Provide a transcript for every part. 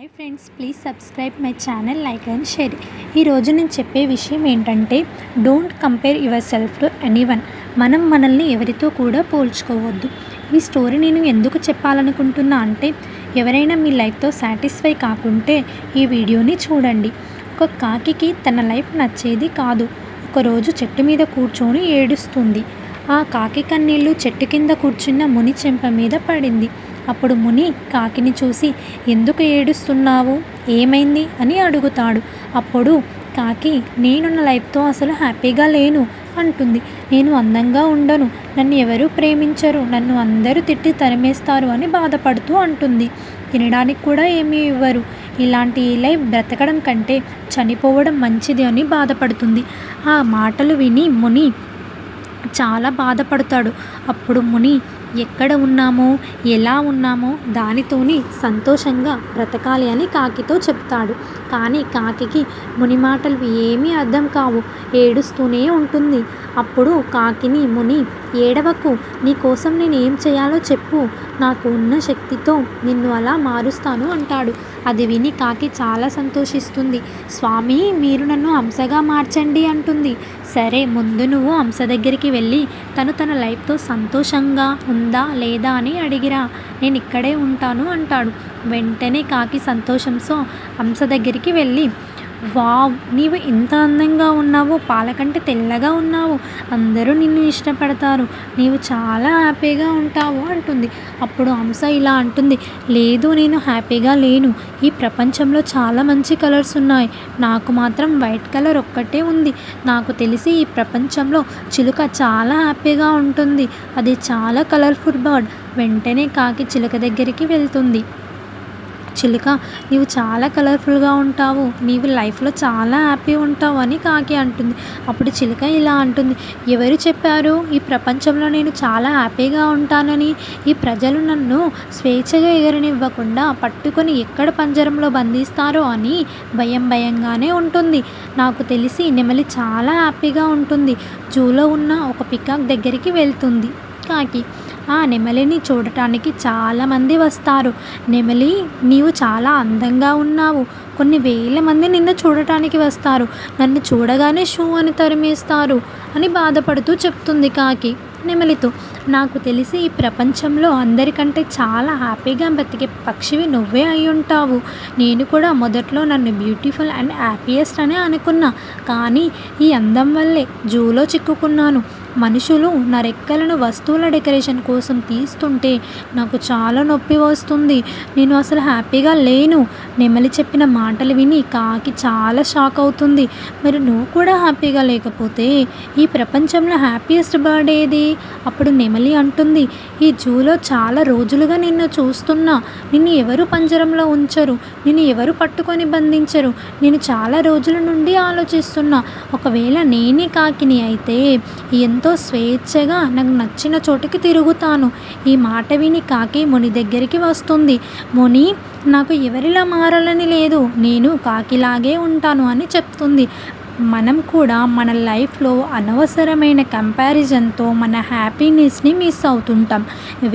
Hi friends, please subscribe my channel, like and share. ఈరోజు నేను చెప్పే విషయం ఏంటంటే, don't compare your self to anyone. మనం మనల్ని ఎవరితో కూడా పోల్చుకోవద్దు. ఈ స్టోరీ నేను ఎందుకు చెప్పాలనుకుంటున్నా అంటే, ఎవరైనా మీ లైఫ్తో సాటిస్ఫై కాకుంటే ఈ వీడియోని చూడండి. ఒక కాకికి తన లైఫ్ నచ్చేది కాదు. ఒకరోజు చెట్టు మీద కూర్చొని ఏడుస్తుంది. ఆ కాకి కన్నీళ్ళు చెట్టు కింద కూర్చున్న ముని చెంప మీద పడింది. అప్పుడు ముని కాకిని చూసి, ఎందుకు ఏడుస్తున్నావు, ఏమైంది అని అడుగుతాడు. అప్పుడు కాకి, నేను నా లైఫ్తో అసలు హ్యాపీగా లేను అంటుంది. నేను అందంగా ఉండను, నన్ను ఎవరూ ప్రేమించరు, నన్ను అందరూ తిట్టి తరిమేస్తారు అని బాధపడుతూ అంటుంది. తినడానికి కూడా ఏమీ ఇవ్వరు, ఇలాంటి ఈ లైఫ్ బ్రతకడం కంటే చనిపోవడం మంచిది అని బాధపడుతుంది. ఆ మాటలు విని ముని చాలా బాధపడతాడు. అప్పుడు ముని, ఎక్కడ ఉన్నామో ఎలా ఉన్నామో దానితోని సంతోషంగా బ్రతకాలి అని కాకితో చెప్తాడు. కానీ కాకికి ముని మాటలు ఏమీ అర్థం కావు, ఏడుస్తూనే ఉంటుంది. అప్పుడు కాకిని ముని, ఏడవకు, నీ కోసం నేను ఏం చేయాలో చెప్పు, నాకు ఉన్న శక్తితో నిన్ను అలా మారుస్తాను అంటాడు. అది విని కాకి చాలా సంతోషిస్తుంది. స్వామి, మీరు నన్ను హంసగా మార్చండి అంటుంది. సరే, ముందు నువ్వు హంస దగ్గరికి వెళ్ళి తను తన లైఫ్తో సంతోషంగా ఉందా లేదా అని అడిగిరా, నేను ఇక్కడే ఉంటాను అంటాడు. వెంటనే కాకి సంతోషంతో హంస దగ్గరికి వెళ్ళి, వావ్, నీవు ఇంత అందంగా ఉన్నావు, పాలకంటే తెల్లగా ఉన్నావు, అందరూ నిన్ను ఇష్టపడతారు, నీవు చాలా హ్యాపీగా ఉంటావు అంటుంది. అప్పుడు హంస ఇలా అంటుంది, లేదు, నేను హ్యాపీగా లేను, ఈ ప్రపంచంలో చాలా మంచి కలర్స్ ఉన్నాయి, నాకు మాత్రం వైట్ కలర్ ఒక్కటే ఉంది. నాకు తెలిసి ఈ ప్రపంచంలో చిలుక చాలా హ్యాపీగా ఉంటుంది, అది చాలా కలర్ఫుల్ బర్డ్. వెంటనే కాకి చిలుక దగ్గరికి వెళ్తుంది. చిలుక, నీవు చాలా కలర్ఫుల్గా ఉంటావు, నీవు లైఫ్లో చాలా హ్యాపీ ఉంటావు అని కాకి అంటుంది. అప్పుడు చిలుక ఇలా అంటుంది, ఎవరు చెప్పారు ఈ ప్రపంచంలో నేను చాలా హ్యాపీగా ఉంటానని? ఈ ప్రజలు నన్ను స్వేచ్ఛగా ఎగరనివ్వకుండా పట్టుకొని ఎక్కడ పంజరంలో బంధిస్తారో అని భయంగానే ఉంటుంది. నాకు తెలిసి నెమలి చాలా హ్యాపీగా ఉంటుంది. జూలో ఉన్న ఒక పికాక్ దగ్గరికి వెళ్తుంది కాకి. ఆ నెమలిని చూడటానికి చాలామంది వస్తారు. నెమలి, నీవు చాలా అందంగా ఉన్నావు, కొన్ని వేల మంది నిన్ను చూడటానికి వస్తారు, నన్ను చూడగానే షూ అని తరిమేస్తారు అని బాధపడుతూ చెప్తుంది కాకి నెమలితో. నాకు తెలిసి ఈ ప్రపంచంలో అందరికంటే చాలా హ్యాపీగా బతికే పక్షివి నువ్వే అయి ఉంటావు. నేను కూడా మొదట్లో నన్ను బ్యూటిఫుల్ అండ్ హ్యాపీయెస్ట్ అని అనుకున్నా, కానీ ఈ అందం వల్లే జూలో చిక్కుకున్నాను. మనుషులు నా రెక్కలను వస్తువుల డెకరేషన్ కోసం తీస్తుంటే నాకు చాలా నొప్పి వస్తుంది, నేను అసలు హ్యాపీగా లేను. నెమలి చెప్పిన మాటలు విని కాకి చాలా షాక్ అవుతుంది. మరి నువ్వు కూడా హ్యాపీగా లేకపోతే ఈ ప్రపంచంలో హ్యాపీయెస్ట్ బర్డ్ ఏది? అప్పుడు నెమలి అంటుంది, ఈ జూలో చాలా రోజులుగా నిన్ను చూస్తున్నా, నిన్ను ఎవరు పంజరంలో ఉంచరు, నిన్ను ఎవరు పట్టుకొని బంధించరు, నేను చాలా రోజుల నుండి ఆలోచిస్తున్నా, ఒకవేళ నేనే కాకిని అయితే ఎంతో స్వేచ్ఛగా నాకు నచ్చిన చోటుకి తిరుగుతాను. ఈ మాట విని కాకి ముని దగ్గరికి వస్తుంది. ముని, నాకు ఎవరిలా మారాలని లేదు, నేను కాకిలాగే ఉంటాను అని చెప్తుంది. మనం కూడా మన లైఫ్లో అనవసరమైన కంపారిజన్తో మన హ్యాపీనెస్ని మిస్ అవుతుంటాం,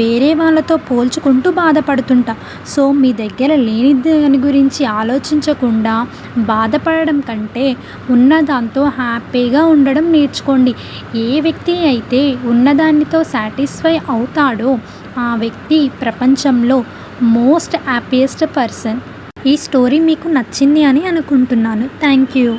వేరే వాళ్ళతో పోల్చుకుంటూ బాధపడుతుంటాం. సో మీ దగ్గర లేని దాని గురించి ఆలోచించకుండా బాధపడడం కంటే ఉన్నదాంతో హ్యాపీగా ఉండడం నేర్చుకోండి. ఏ వ్యక్తి అయితే ఉన్నదానితో సాటిస్ఫై అవుతాడో ఆ వ్యక్తి ప్రపంచంలో మోస్ట్ హ్యాపీయెస్ట్ పర్సన్. ఈ స్టోరీ మీకు నచ్చింది అని అనుకుంటున్నాను. Thank you.